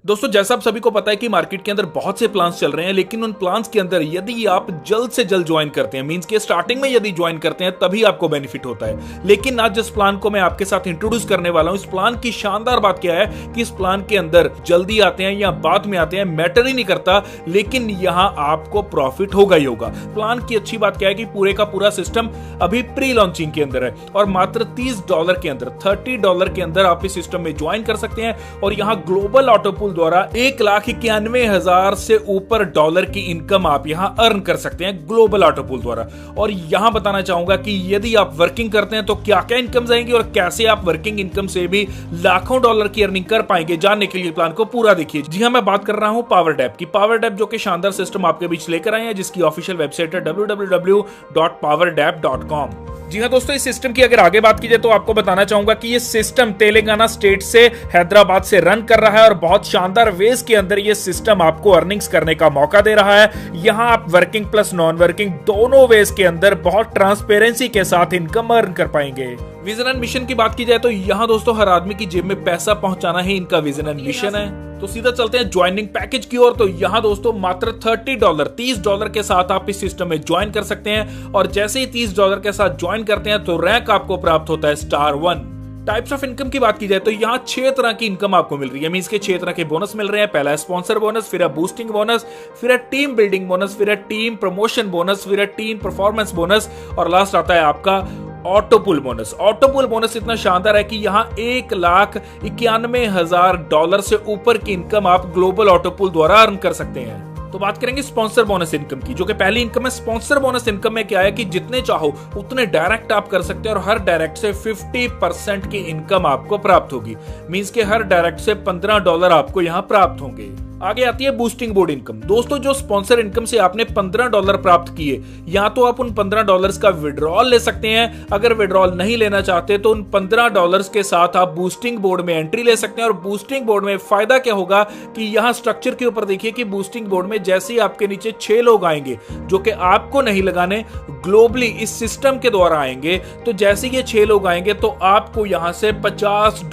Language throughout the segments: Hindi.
दोस्तों जैसा आप सभी को पता है कि मार्केट के अंदर बहुत से प्लान्स चल रहे हैं, लेकिन उन प्लान्स के अंदर यदि आप जल्द से जल्द ज्वाइन करते हैं, मींस के स्टार्टिंग में यदि ज्वाइन करते हैं तभी आपको बेनिफिट होता है। लेकिन आज जिस प्लान को मैं आपके साथ इंट्रोड्यूस करने वाला हूं, इस प्लान की शानदार बात क्या है कि इस प्लान के अंदर जल्दी आते हैं या बाद में आते हैं मैटर ही नहीं करता, लेकिन यहां आपको प्रॉफिट होगा ही होगा। प्लान की अच्छी बात क्या है कि पूरे का पूरा सिस्टम अभी प्री लॉन्चिंग के अंदर है और मात्र $30 के अंदर, $30 के अंदर आप इस सिस्टम में ज्वाइन कर सकते हैं और यहां ग्लोबल ऑटोपूल द्वारा 1,91,000 से ऊपर डॉलर की इनकम आप यहां अर्न कर सकते हैं ग्लोबल ऑटोपूल द्वारा। और यहां बताना चाहूंगा कि यदि आप वर्किंग करते हैं तो क्या क्या इनकम आएंगी और कैसे आप वर्किंग इनकम से भी लाखों डॉलर की अर्निंग कर पाएंगे। जानने के लिए प्लान को पूरा देखिए। जी हां, मैं बात कर रहा हूं पावरडेप की। पावरडेप जो कि शानदार सिस्टम आपके बीच लेकर आए हैं, जिसकी ऑफिशियल वेबसाइट है www.powerdep.com। जी हाँ दोस्तों, इस सिस्टम की अगर आगे बात की जाए तो आपको बताना चाहूंगा कि ये सिस्टम तेलंगाना स्टेट से हैदराबाद से रन कर रहा है और बहुत शानदार वेज के अंदर ये सिस्टम आपको अर्निंग्स करने का मौका दे रहा है। यहां आप वर्किंग प्लस नॉन वर्किंग दोनों वेज के अंदर बहुत ट्रांसपेरेंसी के साथ इनकम अर्न कर पाएंगे। विजन एंड मिशन की बात की जाए तो यहां दोस्तों हर आदमी की जेब में पैसा पहुंचाना ही इनका विजन एंड मिशन है। तो सीधा चलते हैं ज्वाइनिंग पैकेज की ओर। तो यहां दोस्तों मात्र $30 के साथ आप इस सिस्टम में ज्वाइन कर सकते हैं और जैसे ही $30 के साथ ज्वाइन करते हैं तो रैंक आपको प्राप्त होता है स्टार 1। टाइप्स ऑफ इनकम की बात की जाए तो यहाँ 6 तरह की इनकम आपको मिल रही है। मींस के 6 तरह के बोनस मिल रहे हैं। पहला है स्पॉन्सर बोनस, फिर है बूस्टिंग बोनस, फिर है टीम बिल्डिंग बोनस, फिर है टीम प्रमोशन बोनस, फिर है टीम परफॉर्मेंस बोनस और लास्ट आता है आपका ऑटोपूल बोनस। ऑटोपूल बोनस इतना शानदार है कि यहाँ $1,91,000 से ऊपर की इनकम आप ग्लोबल ऑटोपूल द्वारा अर्न कर सकते हैं। तो बात करेंगे स्पॉन्सर बोनस इनकम की, जो कि पहली इनकम है। स्पॉन्सर बोनस इनकम में क्या है कि जितने चाहो उतने डायरेक्ट आप कर सकते हैं और हर डायरेक्ट से 50% की इनकम आपको प्राप्त होगी। मींस के हर डायरेक्ट से $15 आपको यहां प्राप्त होंगे। आगे आती है बूस्टिंग बोर्ड इनकम। दोस्तों जो स्पॉन्सर इनकम से आपने $15 प्राप्त किए, या तो आप उन $15 का विड्रॉल ले सकते हैं। अगर विड्रॉल नहीं लेना चाहते तो उन $15 के साथ आप बूस्टिंग बोर्ड में एंट्री ले सकते हैं। और बूस्टिंग बोर्ड में फायदा क्या होगा कि यहां स्ट्रक्चर के ऊपर देखिए कि बूस्टिंग बोर्ड में जैसे ही आपके नीचे 6 लोग आएंगे जो कि आपको नहीं लगाने, ग्लोबली इस सिस्टम के द्वारा आएंगे, तो जैसे ये 6 लोग आएंगे तो आपको यहां से $50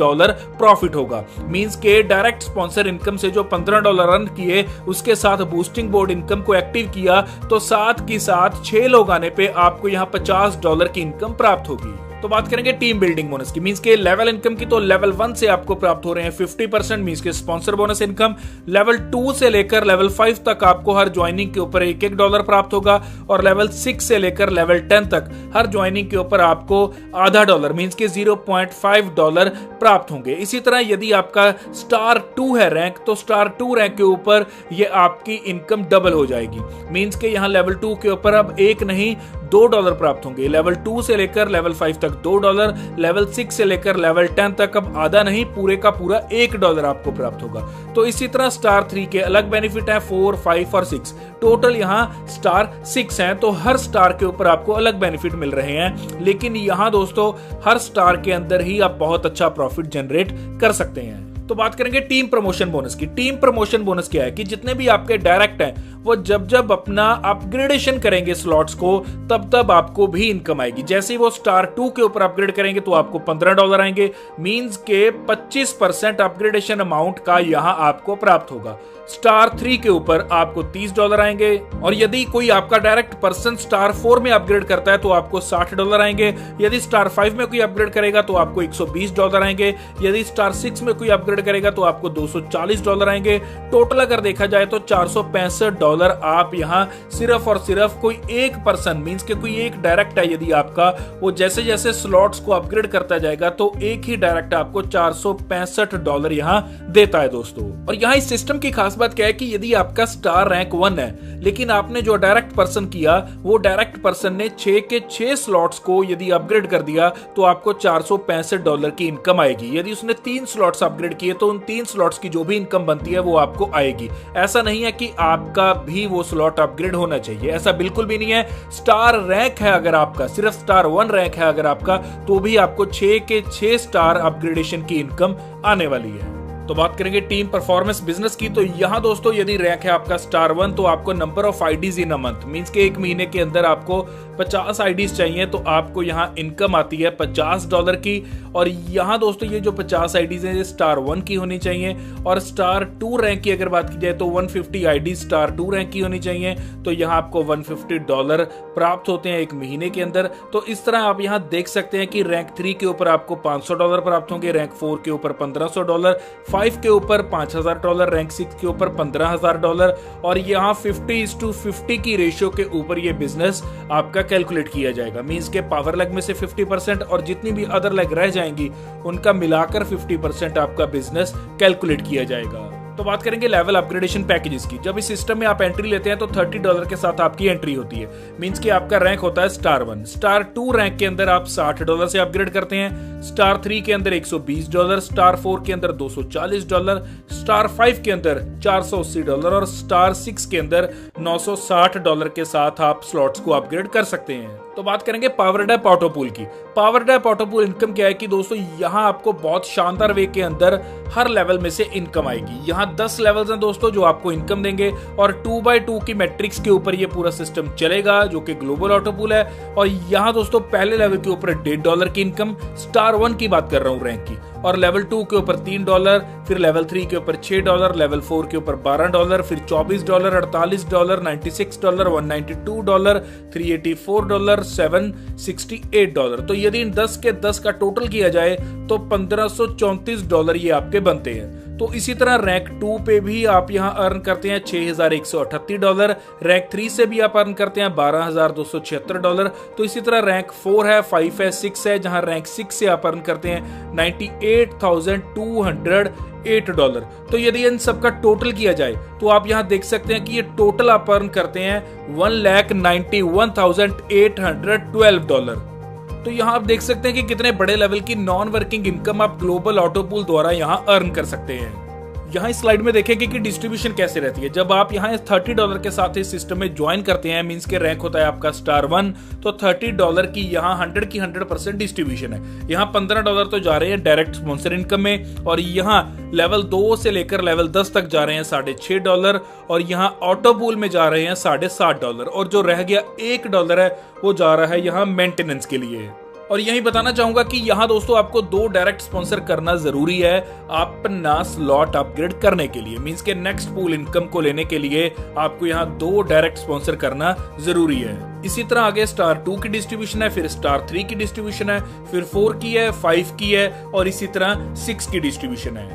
प्रॉफिट होगा। मींस के डायरेक्ट स्पॉन्सर इनकम से जो $15 रन किए, उसके साथ बूस्टिंग बोर्ड इनकम को एक्टिव किया तो साथ की साथ 6 लोग आने पे आपको यहां $50 की इनकम प्राप्त होगी। तो बात करेंगे टीम बिल्डिंग बोनस की। मींस के लेवल इनकम की तो लेवल 1 से आपको प्राप्त हो रहे हैं 50%, मींस के स्पॉन्सर बोनस इनकम। लेवल 2 से लेकर लेवल 5 तक आपको हर ज्वाइनिंग के ऊपर $1 प्राप्त होगा और लेवल 6 से लेकर लेवल 10 तक हर ज्वाइनिंग के ऊपर आपको $0.5 मींस के $0.5 प्राप्त होंगे। इसी तरह यदि आपका स्टार 2 है रैंक, तो स्टार 2 रैंक के ऊपर ये आपकी इनकम डबल हो जाएगी। मींस के यहाँ लेवल 2 के ऊपर अब 1 नहीं $2 प्राप्त होंगे। लेवल 2 से लेकर लेवल 5 तक $2, लेवल 6 से लेकर लेवल 10 तक अब आधा नहीं पूरे का पूरा $1 आपको प्राप्त होगा। तो इसी तरह स्टार 3 के अलग बेनिफिट है, 4, 5 और 6। टोटल यहाँ स्टार 6 हैं, तो हर स्टार के ऊपर आपको अलग बेनिफिट मिल रहे हैं। लेकिन यहाँ दोस्तों हर स्टार के अंदर ही आप बहुत अच्छा प्रॉफिट जनरेट कर सकते हैं। तो बात करेंगे टीम प्रमोशन बोनस की। टीम प्रमोशन बोनस क्या है कि जितने भी आपके डायरेक्ट हैं वो जब जब अपना अपग्रेडेशन करेंगे स्लॉट्स को, तब तब आपको भी इनकम आएगी। जैसे ही वो स्टार 2 के ऊपर अपग्रेड करेंगे तो आपको $15 आएंगे। मींस के 25% अपग्रेडेशन अमाउंट का यहां आपको प्राप्त होगा। स्टार 3 के ऊपर आपको $30 आएंगे और यदि कोई आपका डायरेक्ट पर्सन स्टार 4 में अपग्रेड करता है तो आपको $60 आएंगे। यदि स्टार 5 में कोई अपग्रेड करेगा तो आपको $120 आएंगे। यदि स्टार 6 में कोई अपग्रेड करेगा तो आपको $240 आएंगे। टोटल अगर देखा जाए तो $465 आप यहां सिर्फ और सिर्फ कोई एक पर्सन, मींस के कोई एक डायरेक्ट है यदि आपका, वो जैसे जैसे स्लॉट्स को अपग्रेड करता जाएगा तो एक ही डायरेक्ट आपको $465 यहां देता है दोस्तों। और यहां इस सिस्टम की खास बात क्या है कि यदि आपका स्टार रैंक 1 है, लेकिन आपने जो डायरेक्ट पर्सन किया वो डायरेक्ट पर्सन ने 6 के 6 स्लॉट्स को यदि अपग्रेड कर दिया तो आपको $465 की इनकम आएगी। यदि उसने 3 स्लॉट्स अपग्रेड किए तो उन 3 स्लॉट्स की जो भी इनकम बनती है वो आपको आएगी। ऐसा नहीं है कि आपका भी वो स्लॉट अपग्रेड होना चाहिए, ऐसा बिल्कुल भी नहीं है। स्टार रैंक है अगर आपका, सिर्फ स्टार 1 रैंक है अगर आपका, तो भी आपको 6 के 6 स्टार अपग्रेडेशन की इनकम आने वाली है। तो बात करेंगे टीम परफॉर्मेंस बिजनेस की। तो यहाँ दोस्तों यदि रैंक है आपका स्टार 1 तो आपको number of IDs in a month, means के एक महीने के अंदर आपको 50 आईडीज चाहिए, तो आपको यहाँ इनकम आती है $50 की। और यहाँ दोस्तों ये जो 50 आईडीज है स्टार 1 की होनी चाहिए। और स्टार 2 रैंक की अगर बात की जाए तो 150 आईडी स्टार 2 रैंक की होनी चाहिए। तो यहाँ आपको $150 प्राप्त होते हैं एक महीने के अंदर। तो इस तरह आप यहाँ देख सकते हैं कि रैंक 3 के ऊपर आपको $500 प्राप्त होंगे, रैंक 4 के ऊपर $1500, 5 के ऊपर $5000, रैंक 6 के ऊपर $15000। और यहाँ 50:50 की रेशियो के ऊपर ये बिजनेस आपका कैलकुलेट किया जाएगा। मींस के पावर लेग में से 50% और जितनी भी अदर लेग रह जाएंगी उनका मिलाकर 50% आपका बिजनेस कैलकुलेट किया जाएगा। तो बात करेंगे लेवल अपग्रेडेशन पैकेजेस की। जब इस सिस्टम में आप एंट्री लेते हैं तो $30 के साथ आपकी एंट्री होती है। मींस कि आपका रैंक होता है स्टार 1। स्टार 2 रैंक के अंदर आप $60 से अपग्रेड करते हैं, स्टार 3 के अंदर $120, स्टार 4 के अंदर $240, स्टार 5 के अंदर $480 और स्टार 6 के अंदर $960 के साथ आप स्लॉट्स को अपग्रेड कर सकते हैं। तो बात करेंगे पावर डैप ऑटोपूल की। पावर डैप ऑटोपूल इनकम क्या है कि दोस्तों यहाँ आपको बहुत शानदार वे के अंदर हर लेवल में से इनकम आएगी। यहाँ 10 लेवल्स हैं दोस्तों जो आपको इनकम देंगे और 2x2 की मैट्रिक्स के ऊपर ये पूरा सिस्टम चलेगा जो कि ग्लोबल ऑटोपूल है। और यहाँ दोस्तों पहले लेवल के ऊपर $1.5 की इनकम, स्टार 1 की बात कर रहा हूँ रैंक की, और लेवल 2 के ऊपर $3, फिर लेवल 3 के ऊपर $6, लेवल 4 के ऊपर $12, फिर $24, $48, $96, $192, $384, $768। तो यदि इन 10 के 10 का टोटल किया जाए तो $1534 ये आपके बनते हैं। तो इसी तरह रैंक 2 पे भी आप यहाँ अर्न करते हैं $6138, रैंक 3 से भी आप अर्न करते हैं $12276। तो इसी तरह रैंक 4 है, 5 है, 6 है, जहां रैंक 6 से आप अर्न करते हैं $98,208। तो यदि इन सब का टोटल किया जाए तो आप यहां देख सकते हैं कि ये टोटल आप अर्न करते हैं $1,91,812। तो यहाँ आप देख सकते हैं कि कितने बड़े लेवल की नॉन वर्किंग इनकम आप ग्लोबल ऑटोपूल द्वारा यहाँ अर्न कर सकते हैं। यहाँ इस स्लाइड में देखेंगे कि डिस्ट्रीब्यूशन कैसे रहती है। जब आप यहाँ $30 के साथ इस सिस्टम में ज्वाइन करते हैं, मींस के रैंक होता है आपका स्टार 1, तो $30 की यहाँ 100% डिस्ट्रीब्यूशन है। यहाँ $15 तो जा रहे हैं डायरेक्ट स्पॉन्सर इनकम में, और यहाँ लेवल 2 से लेकर लेवल 10 तक जा रहे हैं $6.5, और यहाँ ऑटोपूल में जा रहे हैं $7.5, और जो रह गया $1 है वो जा रहा है यहाँ मेंटेनेंस के लिए। और यही बताना चाहूंगा कि यहाँ दोस्तों आपको 2 डायरेक्ट स्पॉन्सर करना जरूरी है अपना स्लॉट अपग्रेड करने के लिए। मींस के नेक्स्ट पूल इनकम को लेने के लिए आपको यहाँ 2 डायरेक्ट स्पॉन्सर करना जरूरी है। इसी तरह आगे स्टार 2 की डिस्ट्रीब्यूशन है, फिर स्टार 3 की डिस्ट्रीब्यूशन है, फिर 4 की है, 5 की है, और इसी तरह 6 की डिस्ट्रीब्यूशन है।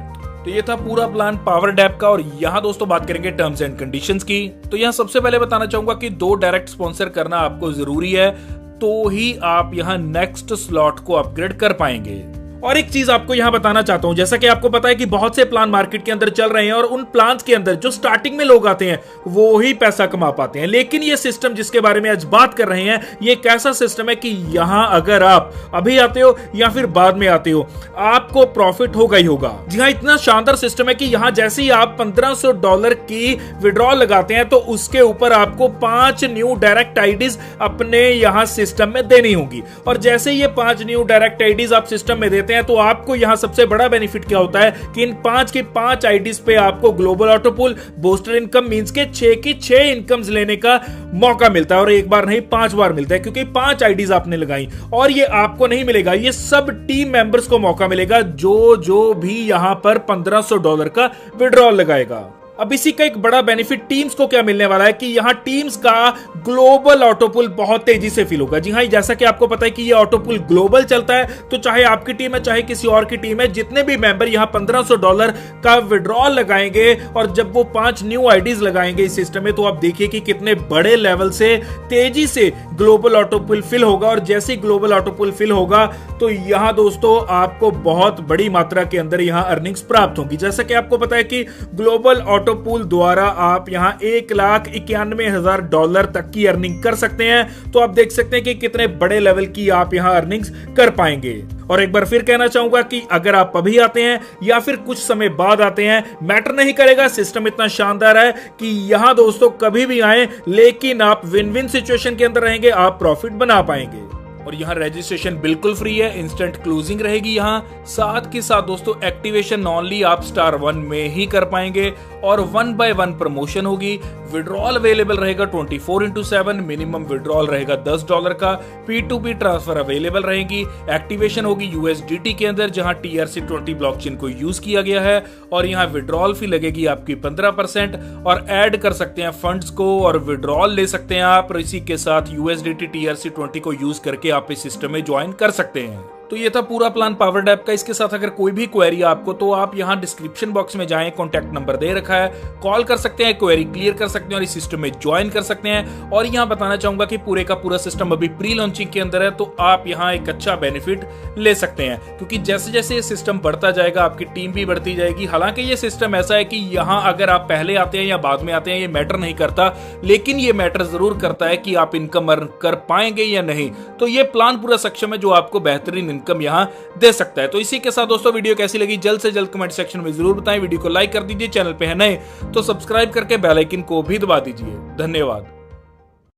तो ये था पूरा प्लान पावर डैप का। और यहाँ दोस्तों बात करेंगे टर्म्स एंड कंडीशंस की। तो यहाँ सबसे पहले बताना चाहूंगा कि 2 डायरेक्ट स्पॉन्सर करना आपको जरूरी है, तो ही आप यहां नेक्स्ट स्लॉट को अपग्रेड कर पाएंगे। और एक चीज आपको यहां बताना चाहता हूं, जैसा कि आपको पता है कि बहुत से प्लान मार्केट के अंदर चल रहे हैं और उन प्लान्स के अंदर जो स्टार्टिंग में लोग आते हैं वो ही पैसा कमा पाते हैं। लेकिन ये सिस्टम जिसके बारे में आज बात कर रहे हैं, ये एक ऐसा सिस्टम है कि यहां अगर आप अभी आते हो या फिर बाद में आते हो, आपको प्रॉफिट होगा ही होगा। जी हाँ, इतना शानदार सिस्टम है कि यहां जैसे ही आप $1500 की विड्रॉल लगाते हैं तो उसके ऊपर आपको 5 न्यू डायरेक्ट आईडीज अपने यहां सिस्टम में देनी होगी। और जैसे ये 5 न्यू डायरेक्ट आईडीज आप सिस्टम में देते हैं तो आपको यहां सबसे बड़ा बेनिफिट क्या होता है कि इन 5 की 5 आईडीज पे आपको global autopool booster income means के 6 की 6 इनकम्स लेने का मौका मिलता है। और एक बार नहीं 5 बार मिलता है, क्योंकि 5 आईडीज आपने लगाई। और ये आपको नहीं मिलेगा, ये सब टीम मेंबर्स को मौका मिलेगा जो भी यहां पर $1500 का विड्रॉल लगाएगा। अब इसी का एक बड़ा बेनिफिट टीम्स को क्या मिलने वाला है कि यहां टीम्स का ग्लोबल ऑटोपूल बहुत तेजी से फिल होगा। जी हां, जैसा कि आपको पता है कि ये ऑटोपूल ग्लोबल चलता है, तो चाहे आपकी टीम है चाहे किसी और की टीम है, जितने भी मेंबर यहां $1500 का विड्रॉल लगाएंगे और जब वो 5 न्यू आईडीज लगाएंगे इस सिस्टम में, तो आप देखिए कि कितने बड़े लेवल से तेजी से ग्लोबल ऑटोपूल फिल होगा। और जैसे ही ग्लोबल ऑटोपूल फिल होगा तो यहां दोस्तों आपको बहुत बड़ी मात्रा के अंदर यहां अर्निंग्स प्राप्त होंगी। जैसा कि आपको पता है कि ग्लोबल ऑटोपूल द्वारा आप यहां $1,91,000 तक की अर्निंग कर सकते हैं। तो आप देख सकते हैं कि कितने बड़े लेवल की आप यहां अर्निंग्स कर पाएंगे। और एक बार फिर कहना चाहूंगा कि अगर आप अभी आते हैं या फिर कुछ समय बाद आते हैं, मैटर नहीं करेगा। सिस्टम इतना शानदार है कि यहां दोस्तों कभी भी आए, लेकिन आप विन विन सिचुएशन के अंदर रहेंगे, आप प्रॉफिट बना पाएंगे। और यहाँ रजिस्ट्रेशन बिल्कुल फ्री है, इंस्टेंट क्लोजिंग रहेगी यहाँ। साथ के साथ दोस्तों एक्टिवेशन ओनली आप स्टार 1 में ही कर पाएंगे और 1 by 1 प्रमोशन होगी। विड्रॉल अवेलेबल रहेगा 24/7, मिनिमम विड्रॉल रहेगा $10 का। P2P ट्रांसफर अवेलेबल रहेगी। एक्टिवेशन होगी USDT के अंदर जहां TRC20 ब्लॉकचेन को यूज किया गया है और यहाँ विड्रॉल फी लगेगी आपकी 15% और ऐड कर सकते हैं फंड्स को और विड्रॉल ले सकते हैं आप। इसी के साथ USDT TRC20 को यूज करके आप इस सिस्टम में ज्वाइन कर सकते हैं। तो ये था पूरा प्लान पावर्ड ऐप का। इसके साथ अगर कोई भी क्वेरी आपको तो आप यहाँ डिस्क्रिप्शन बॉक्स में जाएं, कॉन्टैक्ट नंबर दे रखा है, कॉल कर सकते हैं, क्वेरी क्लियर कर सकते हैं और इस सिस्टम में ज्वाइन कर सकते हैं। और यहाँ बताना चाहूंगा कि पूरे का पूरा सिस्टम अभी प्री लॉन्चिंग के अंदर है, तो आप यहाँ एक अच्छा बेनिफिट ले सकते हैं क्योंकि जैसे जैसे ये सिस्टम बढ़ता जाएगा आपकी टीम भी बढ़ती जाएगी। हालांकि ये सिस्टम ऐसा है कि यहाँ अगर आप पहले आते हैं या बाद में आते हैं ये मैटर नहीं करता, लेकिन ये मैटर जरूर करता है कि आप इनकम अर्न कर पाएंगे या नहीं। तो ये प्लान पूरा सक्षम है जो आपको बेहतरीन इनकम यहाँ दे सकता है। तो इसी के साथ दोस्तों वीडियो कैसी लगी जल्द से जल्द कमेंट सेक्शन में जरूर बताएं। वीडियो को लाइक कर दीजिए, चैनल पे है नए तो सब्सक्राइब करके बेल आइकन को भी दबा दीजिए। धन्यवाद।